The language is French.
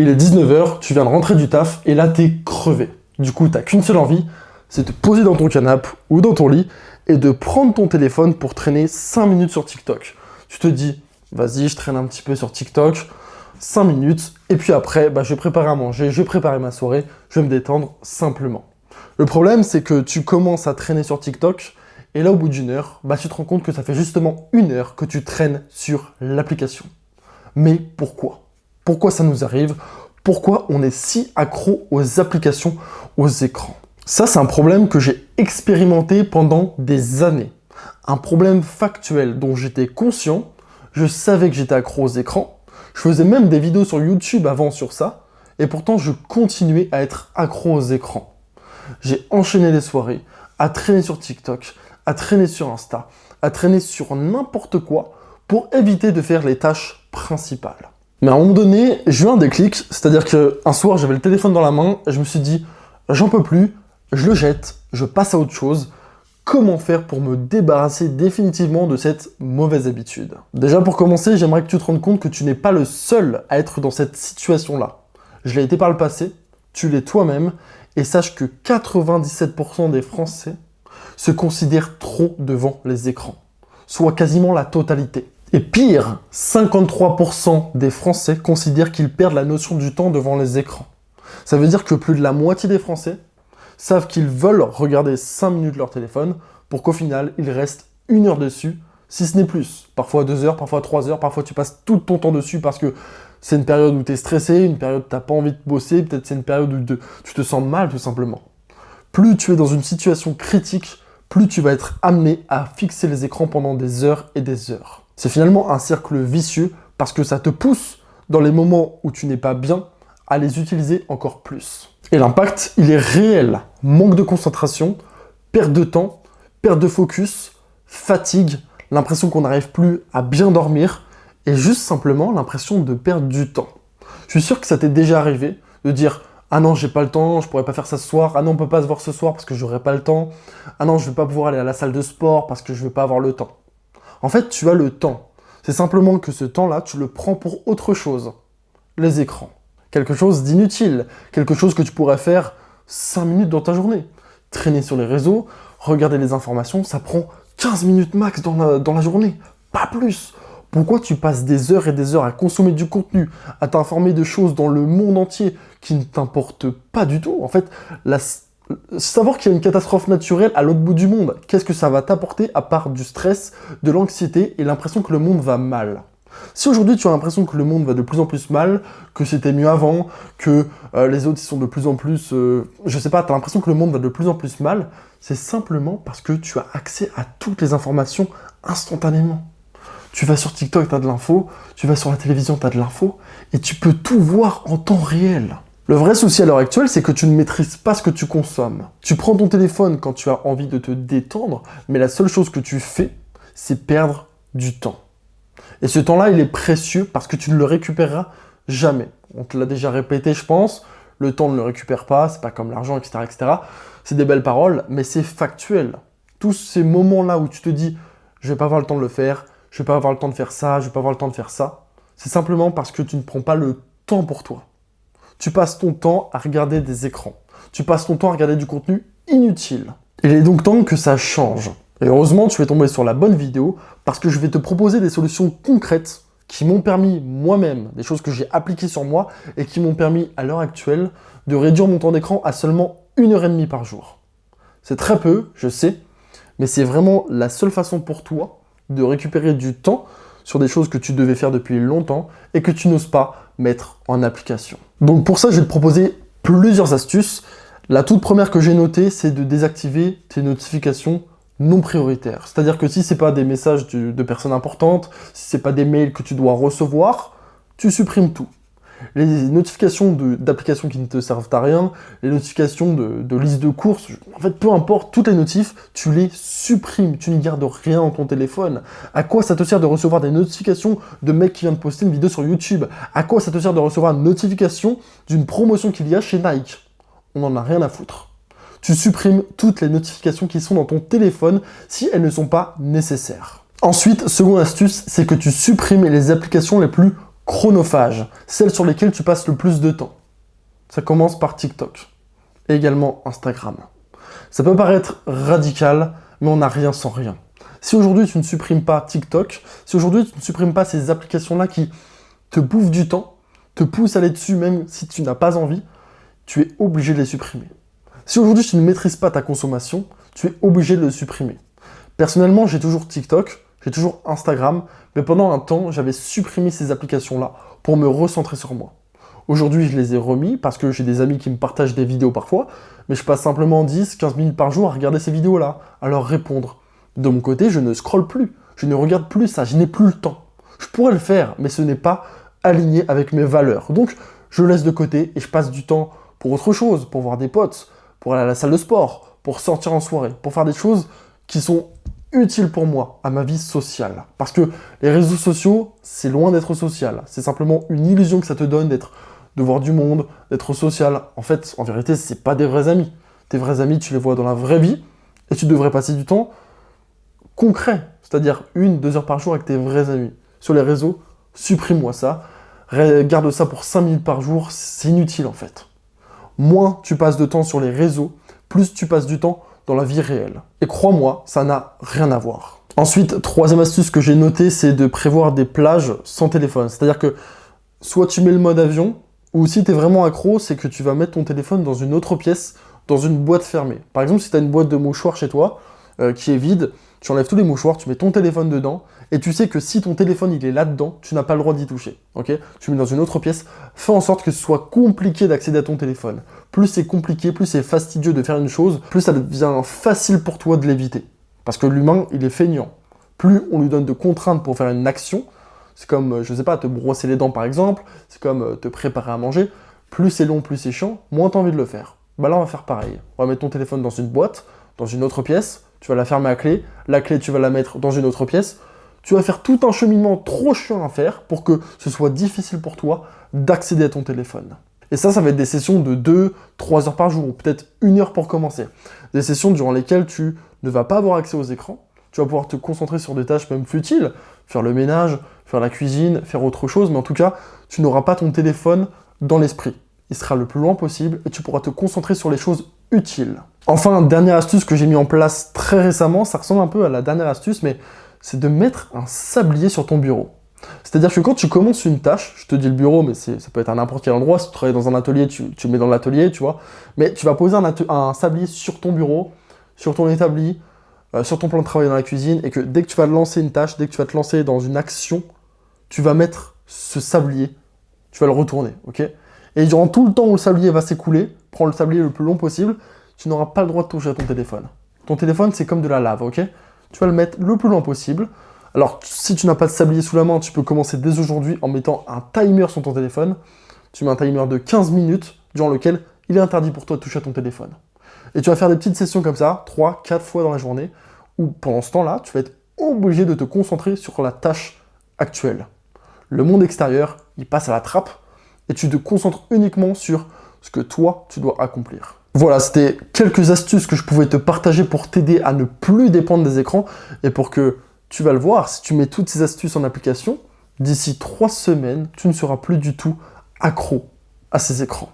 Il est 19h, tu viens de rentrer du taf et là t'es crevé. Du coup, t'as qu'une seule envie, c'est de te poser dans ton canapé ou dans ton lit et de prendre ton téléphone pour traîner 5 minutes sur TikTok. Tu te dis, vas-y, je traîne un petit peu sur TikTok, 5 minutes, et puis après, je vais préparer à manger, je vais préparer ma soirée, je vais me détendre simplement. Le problème, c'est que tu commences à traîner sur TikTok, et là, au bout d'une heure, tu te rends compte que ça fait justement 1 heure que tu traînes sur l'application. Mais pourquoi ? Pourquoi ça nous arrive ? Pourquoi on est si accro aux applications, aux écrans ? Ça, c'est un problème que j'ai expérimenté pendant des années. Un problème factuel dont j'étais conscient, je savais que j'étais accro aux écrans, je faisais même des vidéos sur YouTube avant sur ça, et pourtant je continuais à être accro aux écrans. J'ai enchaîné les soirées, à traîner sur TikTok, à traîner sur Insta, à traîner sur n'importe quoi, pour éviter de faire les tâches principales. Mais à un moment donné, j'ai eu un déclic, c'est-à-dire qu'un soir, j'avais le téléphone dans la main, et je me suis dit, j'en peux plus, je le jette, je passe à autre chose. Comment faire pour me débarrasser définitivement de cette mauvaise habitude ? Déjà pour commencer, j'aimerais que tu te rendes compte que tu n'es pas le seul à être dans cette situation-là. Je l'ai été par le passé, tu l'es toi-même, et sache que 97% des Français se considèrent trop devant les écrans, soit quasiment la totalité. Et pire, 53% des Français considèrent qu'ils perdent la notion du temps devant les écrans. Ça veut dire que plus de la moitié des Français savent qu'ils veulent regarder 5 minutes leur téléphone pour qu'au final, ils restent 1 heure dessus, si ce n'est plus. Parfois 2 heures, parfois 3 heures, parfois tu passes tout ton temps dessus parce que c'est une période où tu es stressé, une période où tu n'as pas envie de bosser, peut-être c'est une période où tu te sens mal tout simplement. Plus tu es dans une situation critique, plus tu vas être amené à fixer les écrans pendant des heures et des heures. C'est finalement un cercle vicieux parce que ça te pousse dans les moments où tu n'es pas bien à les utiliser encore plus. Et l'impact, il est réel. Manque de concentration, perte de temps, perte de focus, fatigue, l'impression qu'on n'arrive plus à bien dormir et juste simplement l'impression de perdre du temps. Je suis sûr que ça t'est déjà arrivé de dire « Ah non, j'ai pas le temps, je pourrais pas faire ça ce soir. Ah non, on peut pas se voir ce soir parce que j'aurai pas le temps. Ah non, je vais pas pouvoir aller à la salle de sport parce que je vais pas avoir le temps. » En fait, tu as le temps. C'est simplement que ce temps-là, tu le prends pour autre chose. Les écrans. Quelque chose d'inutile, quelque chose que tu pourrais faire 5 minutes dans ta journée. Traîner sur les réseaux, regarder les informations, ça prend 15 minutes max dans la journée, pas plus. Pourquoi tu passes des heures et des heures à consommer du contenu, à t'informer de choses dans le monde entier qui ne t'importent pas du tout ? En fait, savoir qu'il y a une catastrophe naturelle à l'autre bout du monde, qu'est-ce que ça va t'apporter à part du stress, de l'anxiété et l'impression que le monde va mal ? Si aujourd'hui tu as l'impression que le monde va de plus en plus mal, que c'était mieux avant, que les autres ils sont de plus en plus... tu as l'impression que le monde va de plus en plus mal, c'est simplement parce que tu as accès à toutes les informations instantanément. Tu vas sur TikTok, tu as de l'info, tu vas sur la télévision, tu as de l'info, et tu peux tout voir en temps réel. Le vrai souci à l'heure actuelle, c'est que tu ne maîtrises pas ce que tu consommes. Tu prends ton téléphone quand tu as envie de te détendre, mais la seule chose que tu fais, c'est perdre du temps. Et ce temps-là, il est précieux parce que tu ne le récupéreras jamais. On te l'a déjà répété, je pense. Le temps ne le récupère pas, c'est pas comme l'argent, etc., etc. C'est des belles paroles, mais c'est factuel. Tous ces moments-là où tu te dis « je vais pas avoir le temps de le faire, je vais pas avoir le temps de faire ça, je vais pas avoir le temps de faire ça », c'est simplement parce que tu ne prends pas le temps pour toi. Tu passes ton temps à regarder des écrans. Tu passes ton temps à regarder du contenu inutile. Il est donc temps que ça change. Et heureusement, tu es tombé sur la bonne vidéo parce que je vais te proposer des solutions concrètes qui m'ont permis moi-même, des choses que j'ai appliquées sur moi et qui m'ont permis à l'heure actuelle de réduire mon temps d'écran à seulement 1h30 par jour. C'est très peu, je sais, mais c'est vraiment la seule façon pour toi de récupérer du temps sur des choses que tu devais faire depuis longtemps et que tu n'oses pas mettre en application. Donc pour ça, je vais te proposer plusieurs astuces. La toute première que j'ai notée, c'est de désactiver tes notifications non prioritaires. C'est-à-dire que si ce n'est pas des messages de personnes importantes, si ce n'est pas des mails que tu dois recevoir, tu supprimes tout. Les notifications d'applications qui ne te servent à rien, les notifications de listes de courses, en fait, peu importe, toutes les notifs, tu les supprimes, tu n'y gardes rien dans ton téléphone. À quoi ça te sert de recevoir des notifications de mec qui vient de poster une vidéo sur YouTube ? À quoi ça te sert de recevoir une notification d'une promotion qu'il y a chez Nike ? On n'en a rien à foutre. Tu supprimes toutes les notifications qui sont dans ton téléphone si elles ne sont pas nécessaires. Ensuite, seconde astuce, c'est que tu supprimes les applications les plus chronophages, celles sur lesquelles tu passes le plus de temps. Ça commence par TikTok, et également Instagram. Ça peut paraître radical, mais on n'a rien sans rien. Si aujourd'hui tu ne supprimes pas TikTok, si aujourd'hui tu ne supprimes pas ces applications-là qui te bouffent du temps, te poussent à aller dessus même si tu n'as pas envie, tu es obligé de les supprimer. Si aujourd'hui tu ne maîtrises pas ta consommation, tu es obligé de le supprimer. Personnellement, j'ai toujours TikTok, j'ai toujours Instagram, mais pendant un temps, j'avais supprimé ces applications-là pour me recentrer sur moi. Aujourd'hui, je les ai remis parce que j'ai des amis qui me partagent des vidéos parfois, mais je passe simplement 10-15 minutes par jour à regarder ces vidéos-là, à leur répondre. De mon côté, je ne scrolle plus, je ne regarde plus ça, je n'ai plus le temps. Je pourrais le faire, mais ce n'est pas aligné avec mes valeurs. Donc, je laisse de côté et je passe du temps pour autre chose, pour voir des potes, pour aller à la salle de sport, pour sortir en soirée, pour faire des choses qui sont utiles pour moi, à ma vie sociale. Parce que les réseaux sociaux, c'est loin d'être social. C'est simplement une illusion que ça te donne de voir du monde, d'être social. En fait, en vérité, c'est pas des vrais amis. Tes vrais amis, tu les vois dans la vraie vie et tu devrais passer du temps concret, c'est-à-dire 1-2 heures par jour avec tes vrais amis. Sur les réseaux, supprime-moi ça. Garde ça pour 5 minutes par jour, c'est inutile en fait. Moins tu passes de temps sur les réseaux, plus tu passes du temps dans la vie réelle. Et crois-moi, ça n'a rien à voir. Ensuite, troisième astuce que j'ai notée, c'est de prévoir des plages sans téléphone. C'est-à-dire que soit tu mets le mode avion, ou si tu es vraiment accro, c'est que tu vas mettre ton téléphone dans une autre pièce, dans une boîte fermée. Par exemple, si tu as une boîte de mouchoirs chez toi, qui est vide, tu enlèves tous les mouchoirs, tu mets ton téléphone dedans, et tu sais que si ton téléphone il est là-dedans, tu n'as pas le droit d'y toucher. Ok ? Tu mets dans une autre pièce, fais en sorte que ce soit compliqué d'accéder à ton téléphone. Plus c'est compliqué, plus c'est fastidieux de faire une chose, plus ça devient facile pour toi de l'éviter. Parce que l'humain, il est feignant. Plus on lui donne de contraintes pour faire une action, c'est comme, je sais pas, te brosser les dents par exemple, c'est comme te préparer à manger, plus c'est long, plus c'est chiant, moins t'as envie de le faire. Bah là, on va faire pareil. On va mettre ton téléphone dans une boîte, dans une autre pièce, tu vas la fermer à clé, la clé tu vas la mettre dans une autre pièce, tu vas faire tout un cheminement trop chiant à faire pour que ce soit difficile pour toi d'accéder à ton téléphone. Et ça va être des sessions de 2-3 heures par jour, ou peut-être 1 heure pour commencer. Des sessions durant lesquelles tu ne vas pas avoir accès aux écrans, tu vas pouvoir te concentrer sur des tâches même futiles, faire le ménage, faire la cuisine, faire autre chose, mais en tout cas, tu n'auras pas ton téléphone dans l'esprit. Il sera le plus loin possible et tu pourras te concentrer sur les choses utiles. Enfin, dernière astuce que j'ai mis en place très récemment, ça ressemble un peu à la dernière astuce, mais c'est de mettre un sablier sur ton bureau. C'est-à-dire que quand tu commences une tâche, je te dis le bureau, mais ça peut être à n'importe quel endroit, si tu travailles dans un atelier, tu le mets dans l'atelier, tu vois, mais tu vas poser un sablier sur ton bureau, sur ton établi, sur ton plan de travail dans la cuisine, et que dès que tu vas lancer une tâche, dès que tu vas te lancer dans une action, tu vas mettre ce sablier, tu vas le retourner, ok ? Et durant tout le temps où le sablier va s'écouler, prends le sablier le plus long possible, tu n'auras pas le droit de toucher à ton téléphone. Ton téléphone, c'est comme de la lave, ok ? Tu vas le mettre le plus loin possible. Alors, si tu n'as pas de sablier sous la main, tu peux commencer dès aujourd'hui en mettant un timer sur ton téléphone. Tu mets un timer de 15 minutes, durant lequel il est interdit pour toi de toucher à ton téléphone. Et tu vas faire des petites sessions comme ça, 3-4 fois dans la journée, où pendant ce temps-là, tu vas être obligé de te concentrer sur la tâche actuelle. Le monde extérieur, il passe à la trappe, et tu te concentres uniquement sur ce que toi, tu dois accomplir. Voilà, c'était quelques astuces que je pouvais te partager pour t'aider à ne plus dépendre des écrans, et pour que, tu vas le voir, si tu mets toutes ces astuces en application, d'ici 3 semaines, tu ne seras plus du tout accro à ces écrans.